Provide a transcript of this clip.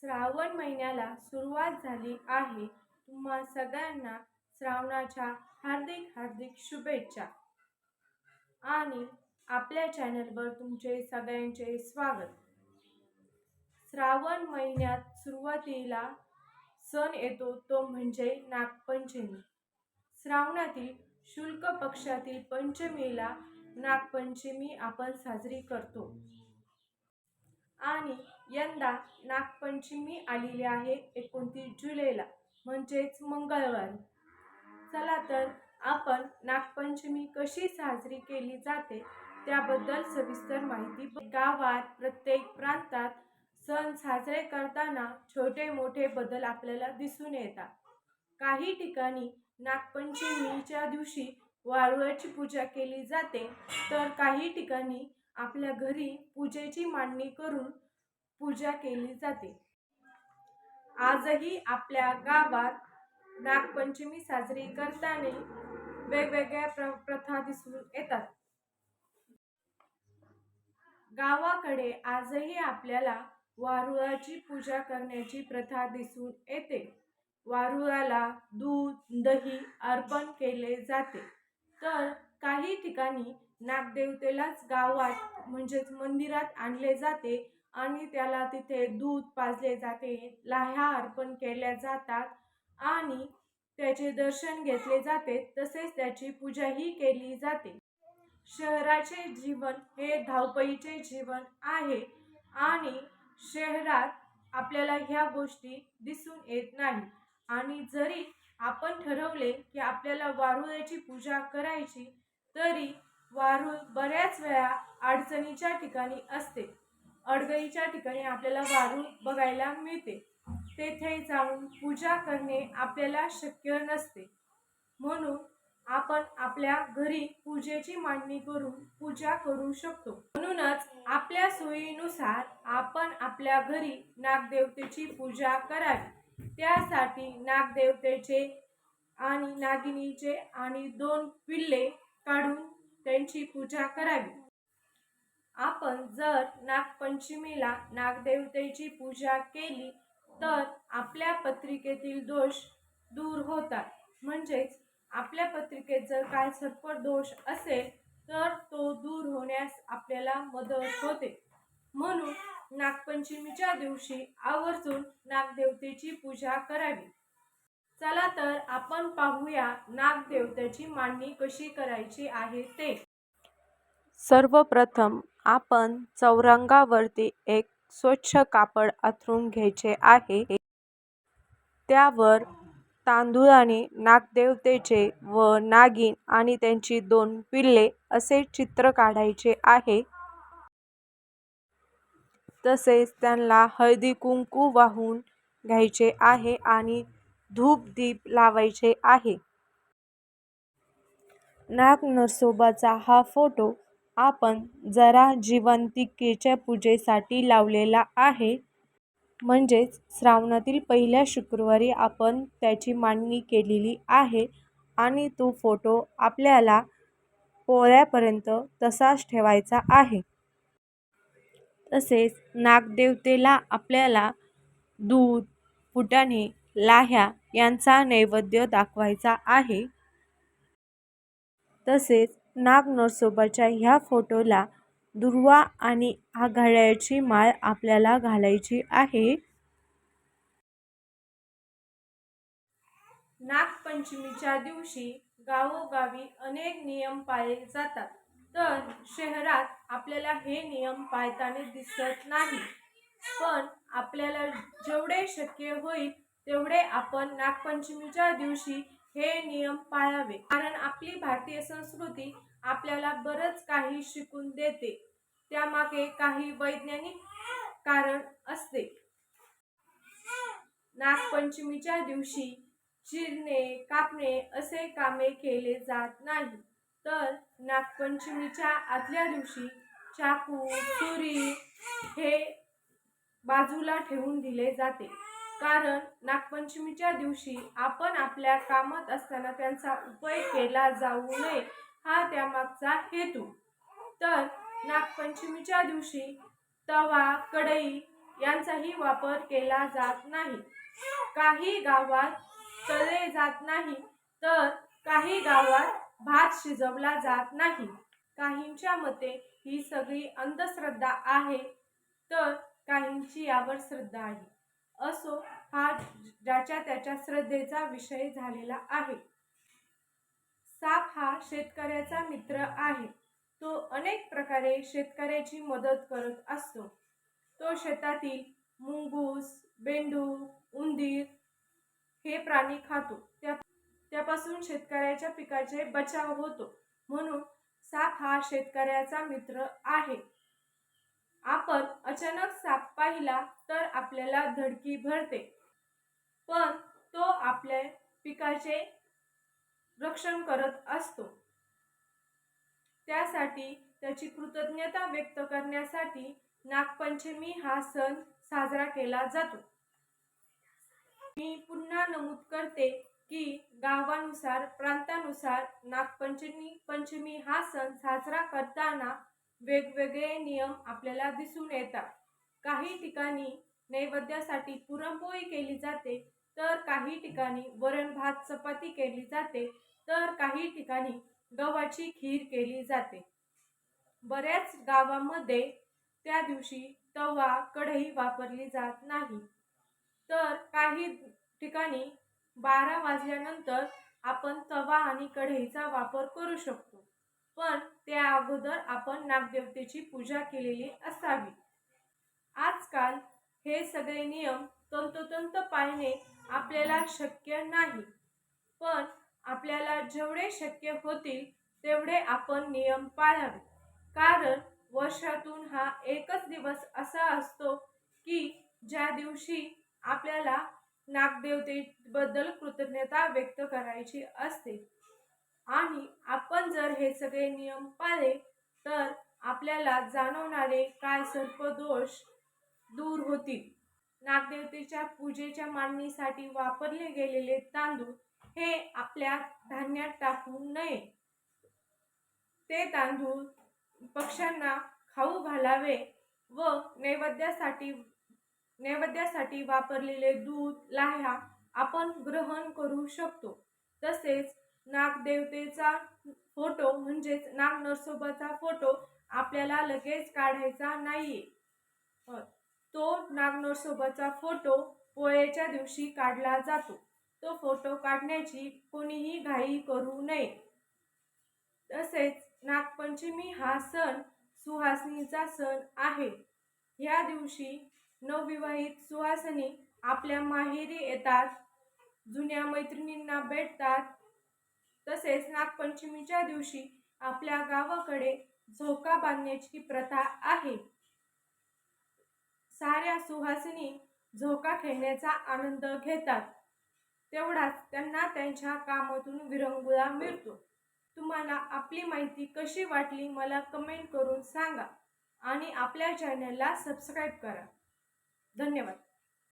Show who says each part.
Speaker 1: श्रावण महिन्याला सुरुवात झाली आहे. तुम्हा सगळ्यांना श्रावणाच्या हार्दिक हार्दिक शुभेच्छा आणि आपल्या चॅनलवर तुमचे सगळ्यांचे स्वागत. श्रावण महिन्यात सुरुवातीला सण येतो तो म्हणजे नागपंचमी. श्रावणातील शुक्ल पक्षातील पंचमीला नागपंचमी आपण साजरी करतो आणि यंदा नागपंचमी आलेली आहे 29 जुलैला, म्हणजेच मंगळवारी. चला तर आपण नागपंचमी कशी साजरी केली जाते त्याबद्दल सविस्तर माहिती. गावात प्रत्येक प्रांतात सण साजरे करताना छोटे मोठे बदल आपल्याला दिसून येतात. काही ठिकाणी नागपंचमीच्या दिवशी वारुळाची पूजा केली जाते, तर काही ठिकाणी आपल्या घरी पूजेची मांडणी करून पूजा केली जाते. आजही आपल्या गावात नागपंचमी साजरी करताना वेगवेगळ्या प्रथा दिसून येतात. गावाकडे आजही आपल्याला वारुळाची पूजा करण्याची प्रथा दिसून येते. वारुळाला दूध दही अर्पण केले जाते. तर काही ठिकाणी नागदेवतेलाच गावात म्हणजेच मंदिरात आणले जाते आणि त्याला तिथे दूध पाजले जाते, लाह्या अर्पण केल्या जातात आणि त्याचे दर्शन घेतले जाते, तसेच त्याची पूजाही केली जाते. शहराचे जीवन हे धावपळीचे जीवन आहे आणि शहरात आपल्याला ह्या गोष्टी दिसून येत नाही. आणि जरी आपण ठरवले की आपल्याला वारुळाची पूजा करायची, तरी वारुळ बऱ्याच वेळा अडचणीच्या ठिकाणी असते. अडगळीच्या ठिकाणी आपल्याला वारुळ बघायला मिळते. तेथे जाऊन पूजा करणे आपल्याला शक्य नसते. म्हणून आपण आपल्या घरी पूजेची मांडणी करून पूजा करू शकतो. म्हणूनच आपल्या सोयीनुसार आपण आपल्या घरी नागदेवतेची पूजा करावी. त्यासाठी नागदेवतेचे आणि नागिनीचे आणि 2 पिल्ले काढून त्यांची पूजा करावी. आपण जर नागपंचमीला नागदेवतेची पूजा केली तर आपल्या पत्रिकेतील दोष दूर होतात. म्हणजेच आपल्या पत्रिकेत जर काय सर्प दोष असेल तर तो दूर होण्यास आपल्याला मदत होते. म्हणून नागपंचमीच्या दिवशी आवर्जून नागदेवतेची पूजा करावी. चला तर आपण पाहूया नागदेवतेची मांडणी कशी करायची आहे ते. सर्वप्रथम आपण चौरंगावरती एक स्वच्छ कापड अंथरून घ्यायचे आहे. त्यावर तांदूळाने नागदेवतेचे व नागिन आणि त्यांची 2 पिल्ले असे चित्र काढायचे आहे. तसेच त्यांना हळदी कुंकू वाहून घ्यायचे आहे आणि धूप दीप लावायचे आहे. नाग नरसोबाचा हा फोटो आपण जरा जिवंतिकेच्या पूजेसाठी लावलेला आहे. म्हणजेच श्रावणातील पहिल्या शुक्रवारी आपण त्याची मांडणी केलेली आहे आणि तो फोटो आपल्याला पोळ्यापर्यंत तसाच ठेवायचा आहे. तसेच नागदेवतेला आपल्याला दूध, फुटाणे, लाह्या यांचा नैवेद्य दाखवायचा आहे. तसेच नाग नरसोबाच्या ह्या फोटोला दुर्वा आणि आघाड्याची माळ आपल्याला घालायची आहे. नागपंचमीच्या दिवशी गावोगावी अनेक नियम पाळले जातात, तर शहरात आपल्याला हे नियम पाळताना दिसत नाही. पण आपल्याला जेवढे शक्य होईल तेवढे आपण नागपंचमीच्या दिवशी हे नियम पाळावे. कारण आपली भारतीय संस्कृती आपल्याला बरंच काही शिकून देते. त्यामागे काही वैज्ञानिक कारण असते. नागपंचमीच्या दिवशी चिरणे कापणे असे कामे केले जात नाही. तर नागपंचमीच्या आदल्या दिवशी चाकू सुरी हे बाजूला ठेवून दिले जाते. कारण नागपंचमीच्या दिवशी आपण आपल्या कामात असताना त्यांचा उपयोग केला जाऊ नये हा त्यामागचा हेतू. तर नागपंचमीच्या दिवशी तवा कढई यांचाही वापर केला जात नाही. काही गावात तळले जात नाही, तर काही गावात भात शिजवला जात नाही. काहींच्या मते ही सगळी अंधश्रद्धा आहे, तर काहींची यावर श्रद्धा आहे. असो, हा ज्याच्या त्याच्या श्रद्धेचा विषय झालेला आहे. साप हा शेतकऱ्याचा मित्र आहे. तो अनेक प्रकारे शेतकऱ्याची मदत करत असतो. तो शेतातील मुंगूस, बेंडूक, उंदीर हे प्राणी खातो. त्यापासून शेतकऱ्याच्या पिकाचे बचाव होतो. म्हणून साप हा शेतकऱ्याचा मित्र आहे. आपण अचानक साप पाहिला तर आपल्याला धडकी भरते, पण तो आपल्या पिकाचे रक्षण करत असतो. त्यासाठी त्याची कृतज्ञता व्यक्त करण्यासाठी नागपंचमी हा सण साजरा केला जातो. मी पुन्हा नमूद करते की गावानुसार, प्रांतानुसार नागपंचमी हा सण साजरा करताना वेगवेगळे नियम आपल्याला दिसून येतात. काही ठिकाणी नैवेद्यासाठी पुरणपोळी केली जाते, तर काही ठिकाणी वरण भात चपाती केली जाते, तर काही ठिकाणी गव्हाची खीर केली जाते. बऱ्याच गावामध्ये त्या दिवशी तवा, कढई वापरली जात नाही, तर काही ठिकाणी 12 वाजल्यानंतर आपण तवा आणि कढईचा वापर करू शकतो. पण त्या अगोदर आपण नागदेवतेची पूजा केलेली असावी. आजकाल हे सगळे नियम तंतोतंत पाळणे आपल्याला शक्य नाही, पण आपल्याला जेवढे शक्य होतील तेवढे आपण नियम पाळावे. कारण वर्षातून हा एकच दिवस असा असतो की ज्या दिवशी आपल्याला नागदेवतेबद्दल कृतज्ञता व्यक्त करायची असते. आणि आपण जर हे सगळे नियम पाळले तर आपल्याला जाणवणारे काय सर्पदोष दूर होतील. नागदेवतेच्या पूजेच्या मांडणीसाठी वापरले गेलेले तांदूळ हे आपल्या धान्यात टाकू नये. ते तांदूळ पक्ष्यांना खाऊ घालावे व नैवेद्यासाठी वापरलेले दूध, लाह्या आपण ग्रहण करू शकतो. तसेच नागदेवतेचा फोटो म्हणजेच नागनरसोबाचा फोटो आपल्याला लगेच काढायचा नाहीये. तो नागनरसोबाचा फोटो पोळ्याच्या दिवशी काढला जातो. तो फोटो काढण्याची कोणीही घाई करू नये. तसेच नागपंचमी हा सण सुहासनीचा सण आहे. या दिवशी नवविवाहित सुहासनी आपल्या माहेरी येतात, जुन्या मैत्रिणींना भेटतात. तसेच नागपंचमीच्या दिवशी आपल्या गावाकडे झोका बांधण्याची प्रथा आहे. साऱ्या सुहासिनी झोका खेळण्याचा आनंद घेतात. तेवढाच त्यांना त्यांच्या कामातून विरंगुळा मिळतो. तुम्हाला आपली माहिती कशी वाटली मला कमेंट करून सांगा आणि आपल्या चॅनलला सबस्क्राईब करा. धन्यवाद.